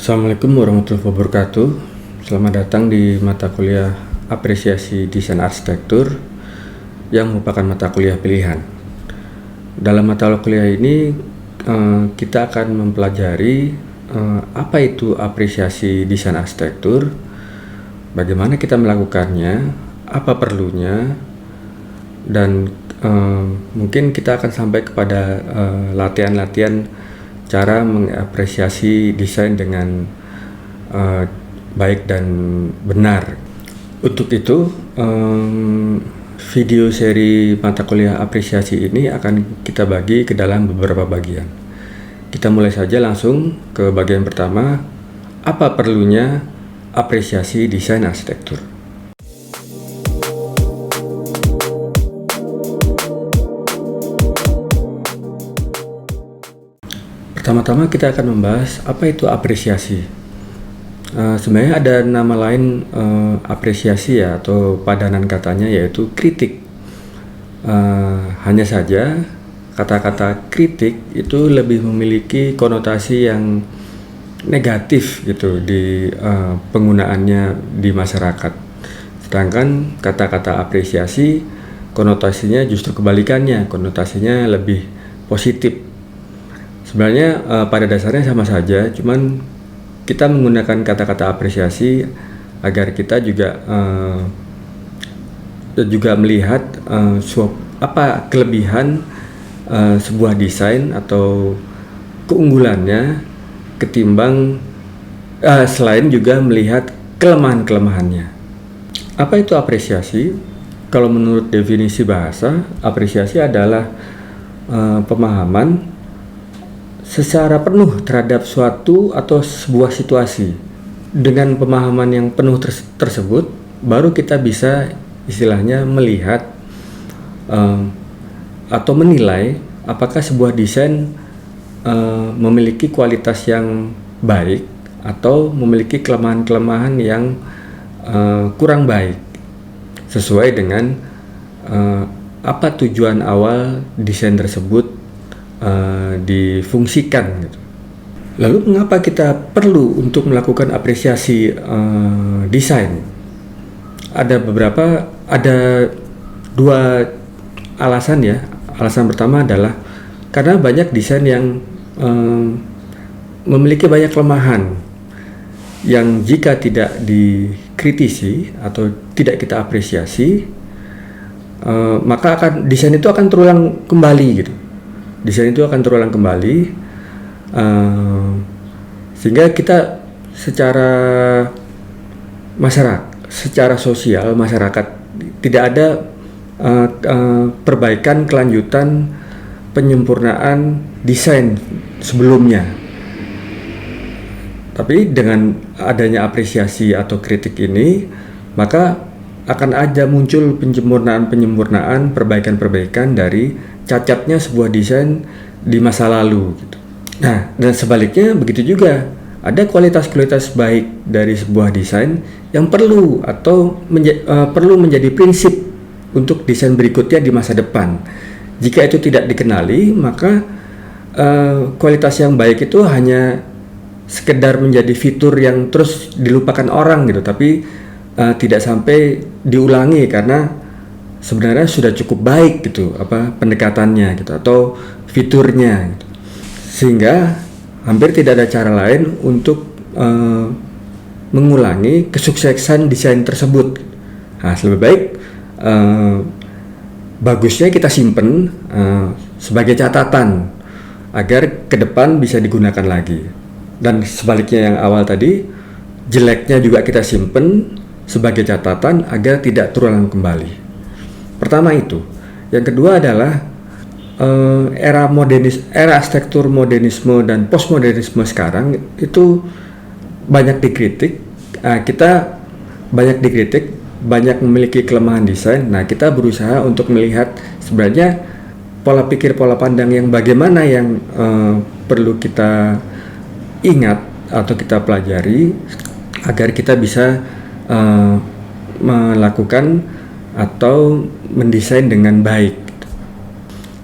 Assalamualaikum warahmatullahi wabarakatuh. Selamat datang di mata kuliah Apresiasi Desain Arsitektur yang merupakan mata kuliah pilihan. Dalam mata kuliah ini kita akan mempelajari apa itu apresiasi desain arsitektur, bagaimana kita melakukannya, apa perlunya, dan mungkin kita akan sampai kepada latihan-latihan cara mengapresiasi desain dengan baik dan benar. Untuk itu, video seri mata kuliah apresiasi ini akan kita bagi ke dalam beberapa bagian. Kita mulai saja langsung ke bagian pertama, apa perlunya apresiasi desain arsitektur. Pertama-tama kita akan membahas apa itu apresiasi. Sebenarnya ada nama lain apresiasi ya, atau padanan katanya yaitu kritik. Hanya saja kata-kata kritik itu lebih memiliki konotasi yang negatif gitu di penggunaannya di masyarakat. Sedangkan kata-kata apresiasi konotasinya justru kebalikannya, konotasinya lebih positif. Sebenarnya pada dasarnya sama saja, cuman kita menggunakan kata-kata apresiasi agar kita juga melihat apa kelebihan sebuah desain atau keunggulannya ketimbang selain juga melihat kelemahan-kelemahannya. Apa itu apresiasi? Kalau menurut definisi bahasa, apresiasi adalah pemahaman secara penuh terhadap suatu atau sebuah situasi. Dengan pemahaman yang penuh tersebut, baru kita bisa istilahnya melihat atau menilai apakah sebuah desain memiliki kualitas yang baik atau memiliki kelemahan-kelemahan yang kurang baik sesuai dengan apa tujuan awal desain tersebut difungsikan gitu. Lalu mengapa kita perlu untuk melakukan apresiasi desain? Ada dua alasan ya. Alasan pertama adalah karena banyak desain yang memiliki banyak kelemahan yang jika tidak dikritisi atau tidak kita apresiasi, maka desain itu akan terulang kembali gitu. Desain itu akan terulang kembali, sehingga kita secara sosial masyarakat tidak ada perbaikan kelanjutan penyempurnaan desain sebelumnya. Tapi dengan adanya apresiasi atau kritik ini, maka akan ada muncul penyempurnaan, perbaikan dari cacatnya sebuah desain di masa lalu gitu. Nah, dan sebaliknya begitu juga. Ada kualitas-kualitas baik dari sebuah desain yang perlu atau perlu menjadi prinsip untuk desain berikutnya di masa depan. Jika itu tidak dikenali, maka kualitas yang baik itu hanya sekedar menjadi fitur yang terus dilupakan orang gitu, tapi tidak sampai diulangi karena sebenarnya sudah cukup baik gitu pendekatannya gitu atau fiturnya gitu. Sehingga hampir tidak ada cara lain untuk mengulangi kesuksesan desain tersebut. Nah, lebih baik bagusnya kita simpen sebagai catatan agar ke depan bisa digunakan lagi. Dan sebaliknya yang awal tadi, jeleknya juga kita simpen sebagai catatan agar tidak terulang kembali. Pertama itu. Yang kedua adalah era arsitektur modernisme dan postmodernisme sekarang itu banyak dikritik. Kita banyak dikritik, banyak memiliki kelemahan desain. Nah, kita berusaha untuk melihat sebenarnya pola pikir, pola pandang yang bagaimana yang perlu kita ingat atau kita pelajari agar kita bisa melakukan atau mendesain dengan baik.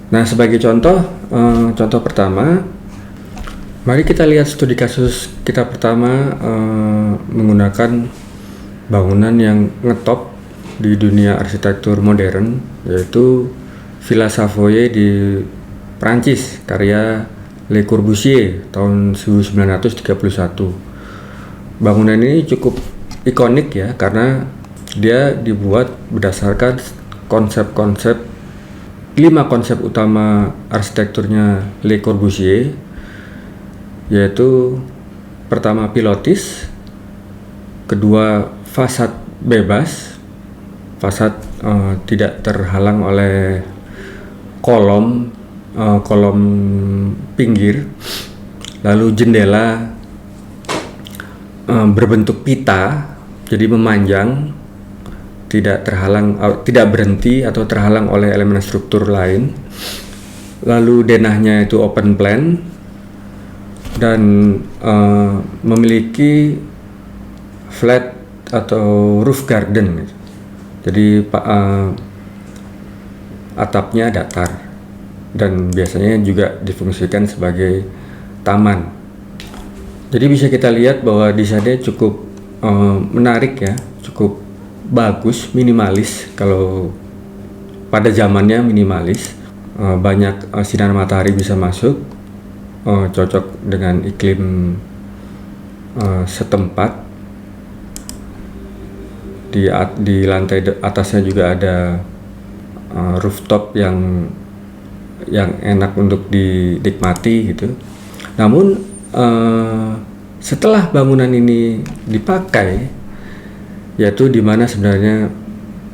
Nah, sebagai contoh pertama, Mari kita lihat studi kasus kita pertama menggunakan bangunan yang ngetop di dunia arsitektur modern, yaitu Villa Savoye di Prancis karya Le Corbusier tahun 1931. Bangunan ini cukup ikonik ya, karena dia dibuat berdasarkan konsep-konsep 5 konsep utama arsitekturnya Le Corbusier, yaitu pertama pilotis, kedua fasad bebas, fasad tidak terhalang oleh kolom pinggir, lalu jendela berbentuk pita, jadi memanjang, tidak berhenti atau terhalang oleh elemen struktur lain. Lalu denahnya itu open plan dan memiliki flat atau roof garden, jadi atapnya datar dan biasanya juga difungsikan sebagai taman. Jadi bisa kita lihat bahwa desainnya cukup menarik ya, cukup bagus, minimalis. Kalau pada zamannya minimalis, banyak sinar matahari bisa masuk, cocok dengan iklim setempat. Di lantai atasnya juga ada rooftop yang enak untuk dinikmati gitu. Namun setelah bangunan ini dipakai, yaitu di mana sebenarnya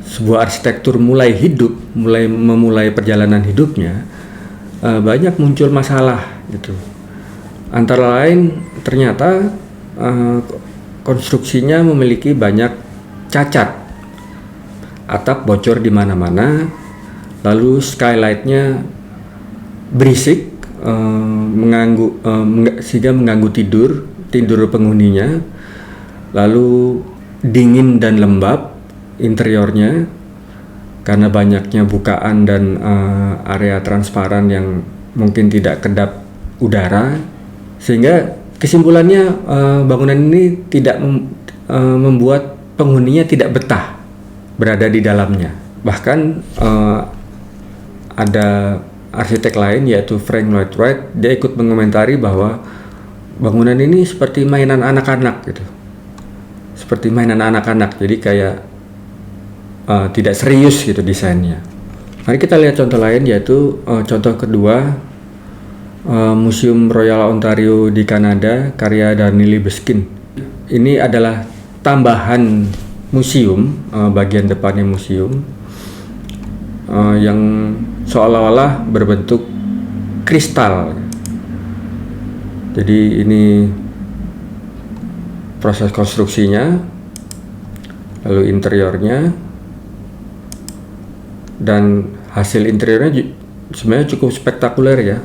sebuah arsitektur mulai hidup, memulai perjalanan hidupnya, banyak muncul masalah gitu. Antara lain ternyata konstruksinya memiliki banyak cacat, atap bocor di mana-mana, lalu skylightnya berisik, sehingga mengganggu tidur penghuninya, lalu dingin dan lembab interiornya karena banyaknya bukaan dan area transparan yang mungkin tidak kedap udara, sehingga kesimpulannya bangunan ini tidak membuat penghuninya tidak betah berada di dalamnya. Bahkan ada arsitek lain yaitu Frank Lloyd Wright, dia ikut mengomentari bahwa bangunan ini seperti mainan anak-anak gitu. Seperti mainan anak-anak, jadi kayak tidak serius gitu desainnya. Mari kita lihat contoh lain, yaitu contoh kedua, Museum Royal Ontario di Kanada karya Daniel Libeskind. Ini adalah tambahan museum, bagian depannya museum yang seolah-olah berbentuk kristal. Jadi ini proses konstruksinya, lalu interiornya, dan hasil interiornya sebenarnya cukup spektakuler ya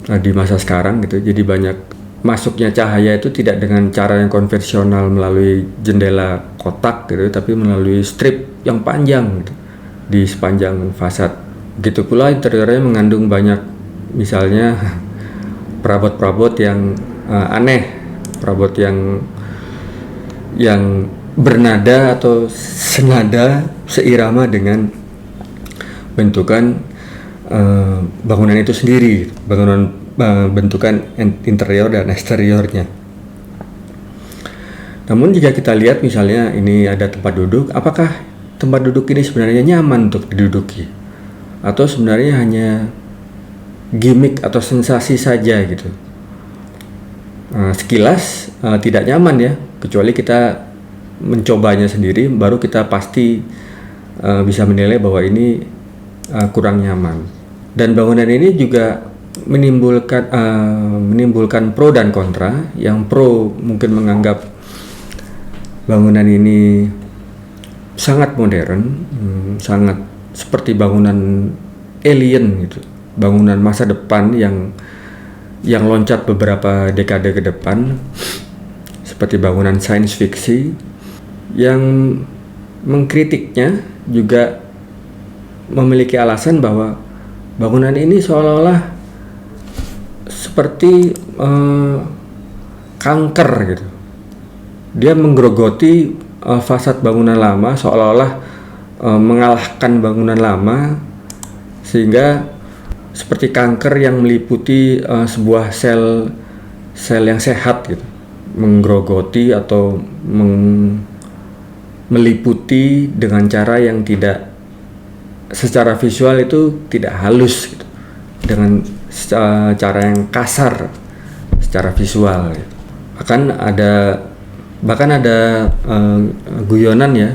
di masa sekarang gitu. Jadi banyak masuknya cahaya itu tidak dengan cara yang konvensional melalui jendela kotak gitu, tapi melalui strip yang panjang gitu di sepanjang fasad. Begitu pula interiornya mengandung banyak, misalnya perabot-perabot yang aneh, perabot yang bernada atau senada, seirama dengan bentukan bangunan itu sendiri, bentukan interior dan eksteriornya. Namun jika kita lihat misalnya ini ada tempat duduk, apakah tempat duduk ini sebenarnya nyaman untuk diduduki? Atau sebenarnya hanya gimmick atau sensasi saja gitu? Sekilas tidak nyaman ya, kecuali kita mencobanya sendiri, baru kita pasti bisa menilai bahwa ini kurang nyaman. Dan bangunan ini juga menimbulkan pro dan kontra. Yang pro mungkin menganggap bangunan ini sangat modern, sangat seperti bangunan alien gitu, bangunan masa depan yang loncat beberapa dekade ke depan, seperti bangunan science fiction. Yang mengkritiknya juga memiliki alasan bahwa bangunan ini seolah-olah seperti kanker gitu. Dia menggerogoti fasad bangunan lama, seolah-olah mengalahkan bangunan lama, sehingga seperti kanker yang meliputi sebuah sel yang sehat gitu, menggerogoti atau meliputi dengan cara yang tidak secara visual itu tidak halus gitu, dengan cara yang kasar secara visual gitu. Bahkan ada guyonan ya,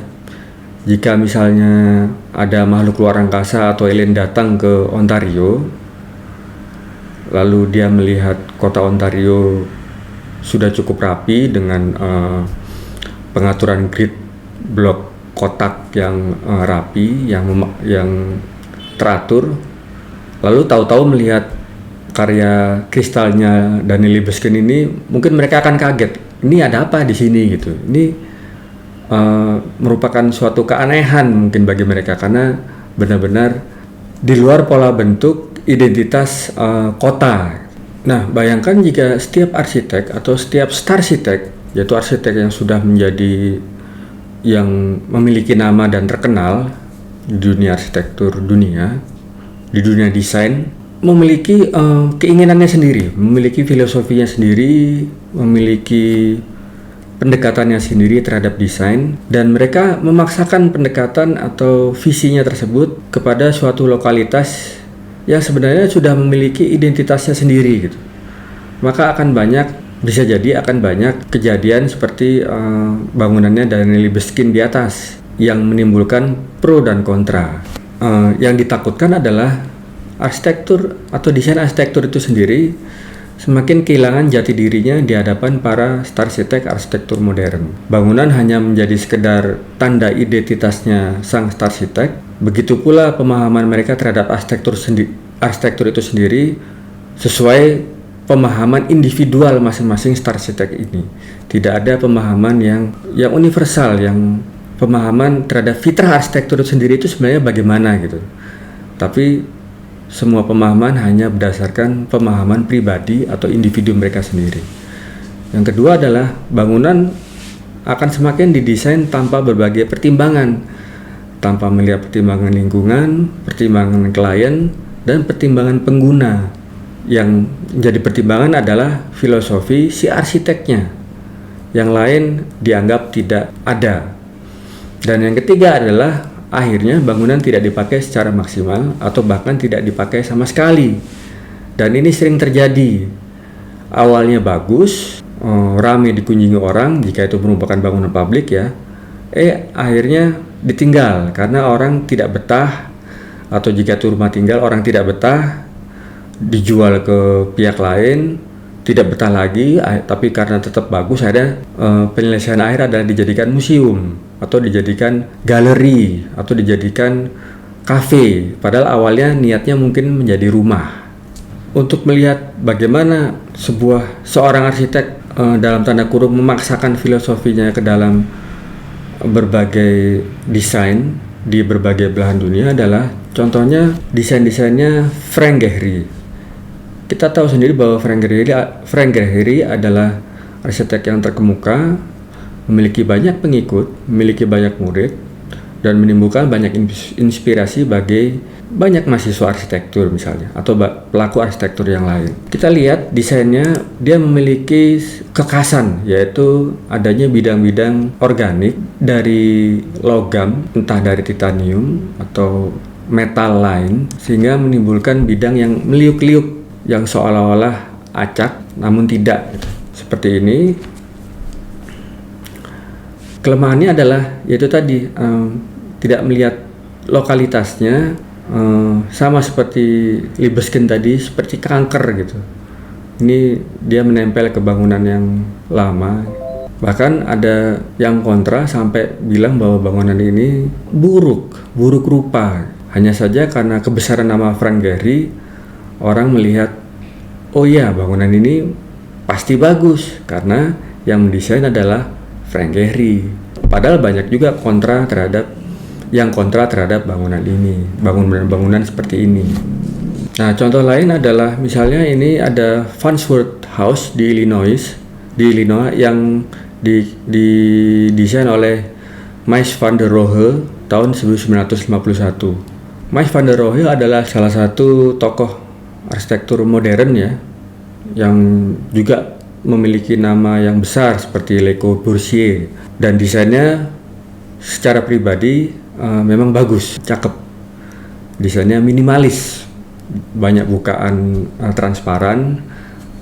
jika misalnya ada makhluk luar angkasa atau alien datang ke Ontario, lalu dia melihat kota Ontario sudah cukup rapi dengan pengaturan grid blok kotak yang rapi, yang teratur, lalu tahu-tahu melihat karya kristalnya Daniel Libeskind ini, mungkin mereka akan kaget, ini ada apa di sini gitu. Ini merupakan suatu keanehan mungkin bagi mereka, karena benar-benar di luar pola bentuk identitas kota. Nah, bayangkan jika setiap arsitek atau setiap starsitek, yaitu arsitek yang sudah menjadi yang memiliki nama dan terkenal di dunia arsitektur dunia, di dunia desain, memiliki keinginannya sendiri, memiliki filosofinya sendiri, memiliki pendekatannya sendiri terhadap desain, dan mereka memaksakan pendekatan atau visinya tersebut kepada suatu lokalitas yang sebenarnya sudah memiliki identitasnya sendiri gitu. Maka bisa jadi akan banyak kejadian seperti bangunannya Daniel Libeskind di atas yang menimbulkan pro dan kontra. Yang ditakutkan adalah arsitektur atau desain arsitektur itu sendiri semakin kehilangan jati dirinya di hadapan para starsitek arsitektur modern. Bangunan hanya menjadi sekedar tanda identitasnya sang starsitek. Begitu pula pemahaman mereka terhadap arsitektur itu sendiri sesuai pemahaman individual masing-masing starsitek ini. Tidak ada pemahaman yang universal, yang pemahaman terhadap fitrah arsitektur itu sendiri itu sebenarnya bagaimana gitu. Tapi semua pemahaman hanya berdasarkan pemahaman pribadi atau individu mereka sendiri. Yang kedua adalah bangunan akan semakin didesain tanpa berbagai pertimbangan, tanpa melihat pertimbangan lingkungan, pertimbangan klien, dan pertimbangan pengguna. Yang menjadi pertimbangan adalah filosofi si arsiteknya. Yang lain dianggap tidak ada. Dan yang ketiga adalah akhirnya bangunan tidak dipakai secara maksimal atau bahkan tidak dipakai sama sekali. Dan ini sering terjadi. Awalnya bagus, ramai dikunjungi orang jika itu merupakan bangunan publik ya. Akhirnya ditinggal karena orang tidak betah, atau jika itu rumah tinggal orang tidak betah, dijual ke pihak lain, tidak betah lagi, tapi karena tetap bagus, ada penyelesaian akhir adalah dijadikan museum atau dijadikan galeri atau dijadikan kafe, padahal awalnya niatnya mungkin menjadi rumah. Untuk melihat bagaimana seorang arsitek dalam tanda kurung memaksakan filosofinya ke dalam berbagai desain di berbagai belahan dunia adalah contohnya desain-desainnya Frank Gehry. Kita tahu sendiri bahwa Frank Gehry adalah arsitek yang terkemuka, memiliki banyak pengikut, memiliki banyak murid, dan menimbulkan banyak inspirasi bagi banyak mahasiswa arsitektur misalnya, atau pelaku arsitektur yang lain. Kita lihat desainnya, dia memiliki kekhasan, yaitu adanya bidang-bidang organik dari logam, entah dari titanium atau metal lain, sehingga menimbulkan bidang yang meliuk-liuk, yang seolah-olah acak namun tidak gitu. Seperti ini. Kelemahannya adalah yaitu tadi tidak melihat lokalitasnya, sama seperti Libeskind tadi, seperti kanker gitu. Ini dia menempel ke bangunan yang lama. Bahkan ada yang kontra sampai bilang bahwa bangunan ini buruk rupa. Hanya saja karena kebesaran nama Frank Gehry, orang melihat, oh iya bangunan ini pasti bagus karena yang mendesain adalah Frank Gehry. Padahal banyak juga kontra terhadap bangunan ini, bangunan seperti ini. Nah, contoh lain adalah misalnya ini ada Farnsworth House di Illinois yang didesain oleh Mies van der Rohe tahun 1951. Mies van der Rohe adalah salah satu tokoh arsitektur modern ya, yang juga memiliki nama yang besar seperti Le Corbusier, dan desainnya secara pribadi memang bagus, cakep. Desainnya minimalis, banyak bukaan transparan,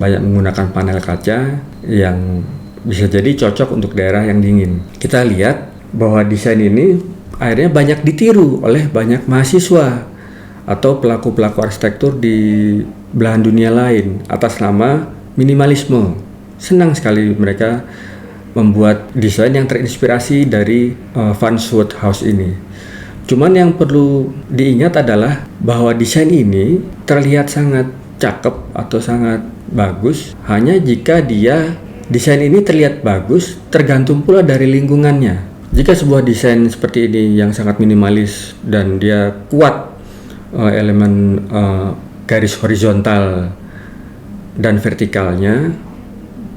banyak menggunakan panel kaca yang bisa jadi cocok untuk daerah yang dingin. Kita lihat bahwa desain ini akhirnya banyak ditiru oleh banyak mahasiswa atau pelaku-pelaku arsitektur di belahan dunia lain atas nama minimalisme. Senang sekali mereka membuat desain yang terinspirasi dari Farnsworth House ini. Cuman yang perlu diingat adalah bahwa desain ini terlihat sangat cakep atau sangat bagus hanya jika desain ini terlihat bagus tergantung pula dari lingkungannya. Jika sebuah desain seperti ini yang sangat minimalis dan dia kuat elemen garis horizontal dan vertikalnya,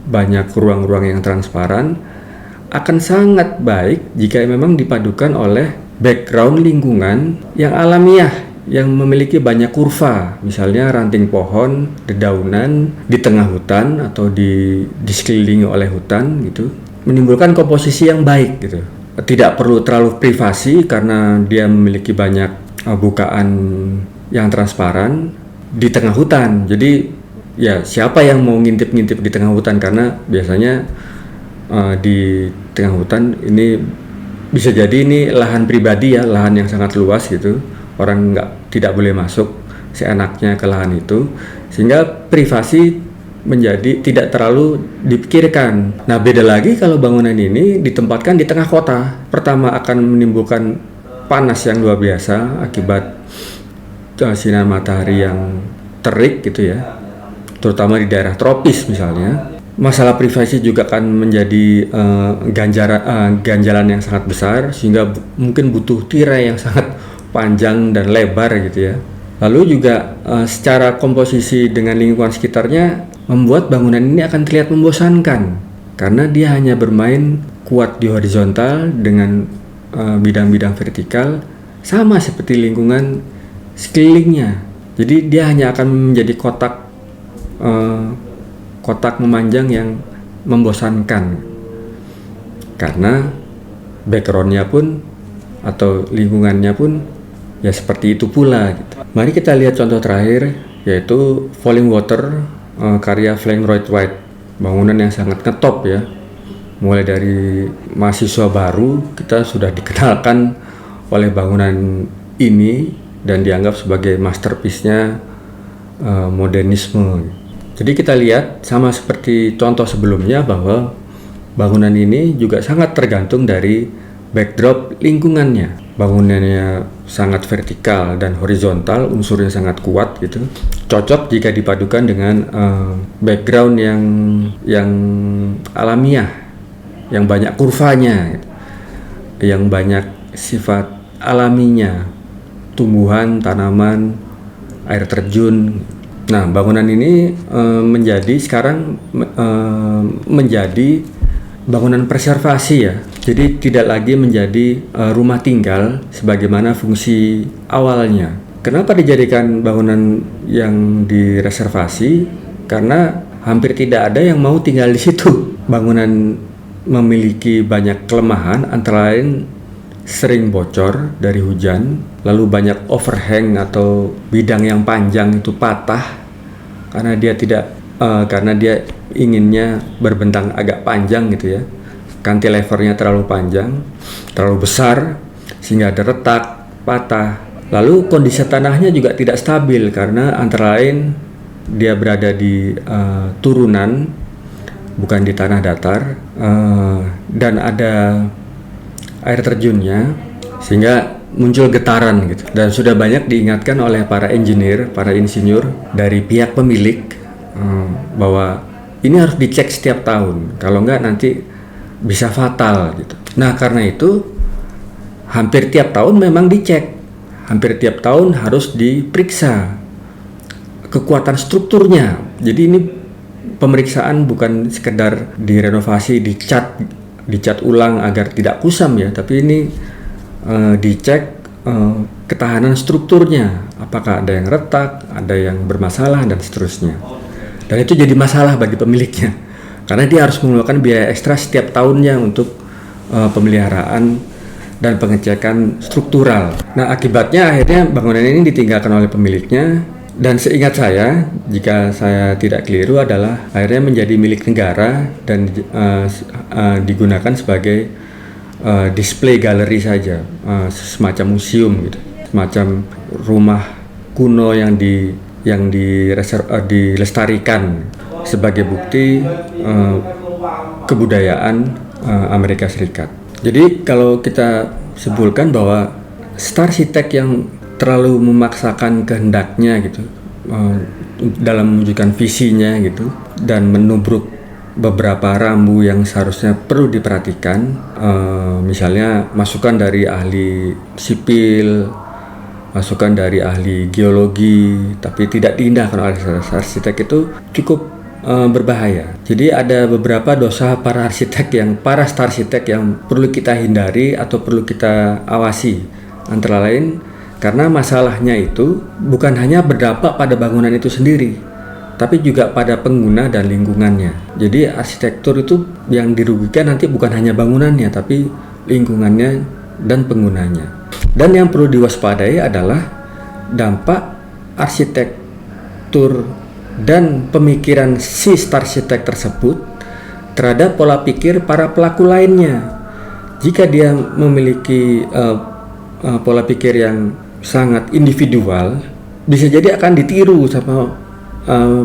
banyak ruang-ruang yang transparan, akan sangat baik jika memang dipadukan oleh background lingkungan yang alamiah, yang memiliki banyak kurva, misalnya ranting pohon, dedaunan di tengah hutan atau di sekelilingi oleh hutan gitu, menimbulkan komposisi yang baik gitu. Tidak perlu terlalu privasi karena dia memiliki banyak bukaan yang transparan di tengah hutan. Jadi ya siapa yang mau ngintip-ngintip di tengah hutan, karena biasanya di tengah hutan ini bisa jadi ini lahan pribadi ya, lahan yang sangat luas gitu. Orang tidak boleh masuk seenaknya ke lahan itu, sehingga privasi menjadi tidak terlalu dipikirkan. Nah, beda lagi kalau bangunan ini ditempatkan di tengah kota. Pertama akan menimbulkan panas yang luar biasa akibat sinar matahari yang terik gitu ya, terutama di daerah tropis misalnya. Masalah privasi juga akan menjadi ganjalan yang sangat besar, sehingga mungkin butuh tirai yang sangat panjang dan lebar gitu ya. Lalu juga secara komposisi dengan lingkungan sekitarnya membuat bangunan ini akan terlihat membosankan karena dia hanya bermain kuat di horizontal dengan bidang-bidang vertikal sama seperti lingkungan sekelilingnya. Jadi dia hanya akan menjadi kotak memanjang yang membosankan karena backgroundnya pun atau lingkungannya pun ya seperti itu pula gitu. Mari kita lihat contoh terakhir, yaitu Falling Water karya Frank Lloyd Wright, bangunan yang sangat ngetop ya. Mulai dari mahasiswa baru kita sudah dikenalkan oleh bangunan ini dan dianggap sebagai masterpiece-nya modernisme. Jadi kita lihat sama seperti contoh sebelumnya bahwa bangunan ini juga sangat tergantung dari backdrop lingkungannya. Bangunannya sangat vertikal dan horizontal, unsurnya sangat kuat gitu. Cocok jika dipadukan dengan background yang alamiah, yang banyak kurvanya, gitu, yang banyak sifat alaminya, tumbuhan, tanaman, air terjun. Nah, bangunan ini sekarang menjadi bangunan preservasi ya. Jadi tidak lagi menjadi rumah tinggal sebagaimana fungsi awalnya. Kenapa dijadikan bangunan yang direservasi? Karena hampir tidak ada yang mau tinggal di situ. Bangunan memiliki banyak kelemahan, antara lain sering bocor dari hujan, lalu banyak overhang atau bidang yang panjang itu patah karena dia inginnya berbentang agak panjang gitu ya. Cantilevernya terlalu panjang, terlalu besar sehingga ada retak, patah. Lalu kondisi tanahnya juga tidak stabil karena antara lain dia berada di turunan, bukan di tanah datar, dan ada air terjunnya sehingga muncul getaran gitu. Dan sudah banyak diingatkan oleh para insinyur dari pihak pemilik bahwa ini harus dicek setiap tahun, kalau enggak nanti bisa fatal gitu. Nah, karena itu hampir tiap tahun memang dicek, hampir tiap tahun harus diperiksa kekuatan strukturnya. Jadi ini pemeriksaan bukan sekedar direnovasi, dicat ulang agar tidak kusam ya, tapi ini dicek ketahanan strukturnya, apakah ada yang retak, ada yang bermasalah dan seterusnya. Dan itu jadi masalah bagi pemiliknya karena dia harus mengeluarkan biaya ekstra setiap tahunnya untuk pemeliharaan dan pengecekan struktural. Nah, akibatnya akhirnya bangunan ini ditinggalkan oleh pemiliknya, dan seingat saya, jika saya tidak keliru, adalah akhirnya menjadi milik negara dan digunakan sebagai display galeri saja, semacam museum gitu, semacam rumah kuno yang dilestarikan sebagai bukti kebudayaan Amerika Serikat. Jadi kalau kita simpulkan bahwa Starsytech yang terlalu memaksakan kehendaknya gitu dalam menunjukkan visinya gitu dan menubruk beberapa rambu yang seharusnya perlu diperhatikan, misalnya masukan dari ahli sipil, masukan dari ahli geologi, tapi tidak diindahkan oleh arsitek, itu cukup berbahaya. Jadi ada beberapa dosa para Starsytech yang perlu kita hindari atau perlu kita awasi. Antara lain karena masalahnya itu bukan hanya berdampak pada bangunan itu sendiri, tapi juga pada pengguna dan lingkungannya. Jadi arsitektur itu yang dirugikan nanti bukan hanya bangunannya, tapi lingkungannya dan penggunanya. Dan yang perlu diwaspadai adalah dampak arsitektur dan pemikiran si Starsytech tersebut terhadap pola pikir para pelaku lainnya. Jika dia memiliki pola pikir yang sangat individual, bisa jadi akan ditiru sama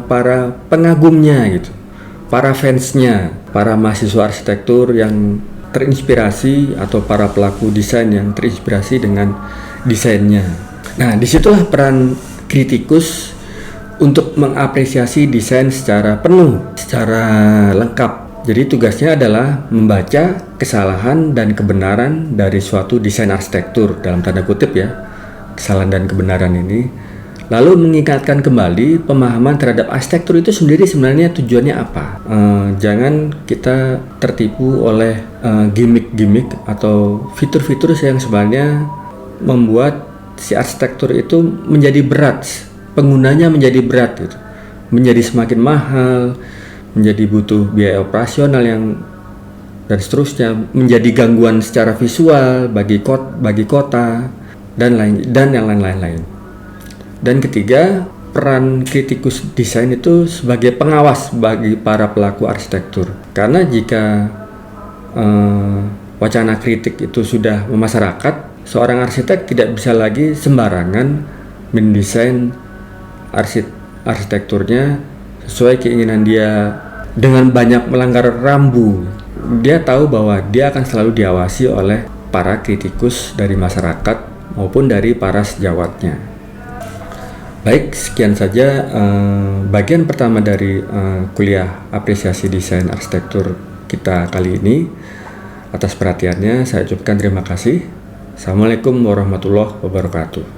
para pengagumnya gitu, para fansnya, para mahasiswa arsitektur yang terinspirasi atau para pelaku desain yang terinspirasi dengan desainnya. Nah, disitulah peran kritikus untuk mengapresiasi desain secara penuh, secara lengkap. Jadi tugasnya adalah membaca kesalahan dan kebenaran dari suatu desain arsitektur, dalam tanda kutip ya, kesalahan dan kebenaran ini, lalu mengingatkan kembali pemahaman terhadap arsitektur itu sendiri sebenarnya tujuannya apa. Jangan kita tertipu oleh gimmick-gimmick atau fitur-fitur yang sebenarnya membuat si arsitektur itu menjadi berat, penggunanya menjadi berat gitu, menjadi semakin mahal, menjadi butuh biaya operasional dan seterusnya, menjadi gangguan secara visual bagi kota dan yang lain-lain. Dan ketiga, peran kritikus desain itu sebagai pengawas bagi para pelaku arsitektur. Karena jika wacana kritik itu sudah memasyarakat, seorang arsitek tidak bisa lagi sembarangan mendesain arsitekturnya sesuai keinginan dia dengan banyak melanggar rambu. Dia tahu bahwa dia akan selalu diawasi oleh para kritikus dari masyarakat maupun dari para sejawatnya. Baik, sekian saja bagian pertama dari kuliah apresiasi desain arsitektur kita kali ini. Atas perhatiannya saya ucapkan terima kasih. Assalamualaikum warahmatullahi wabarakatuh.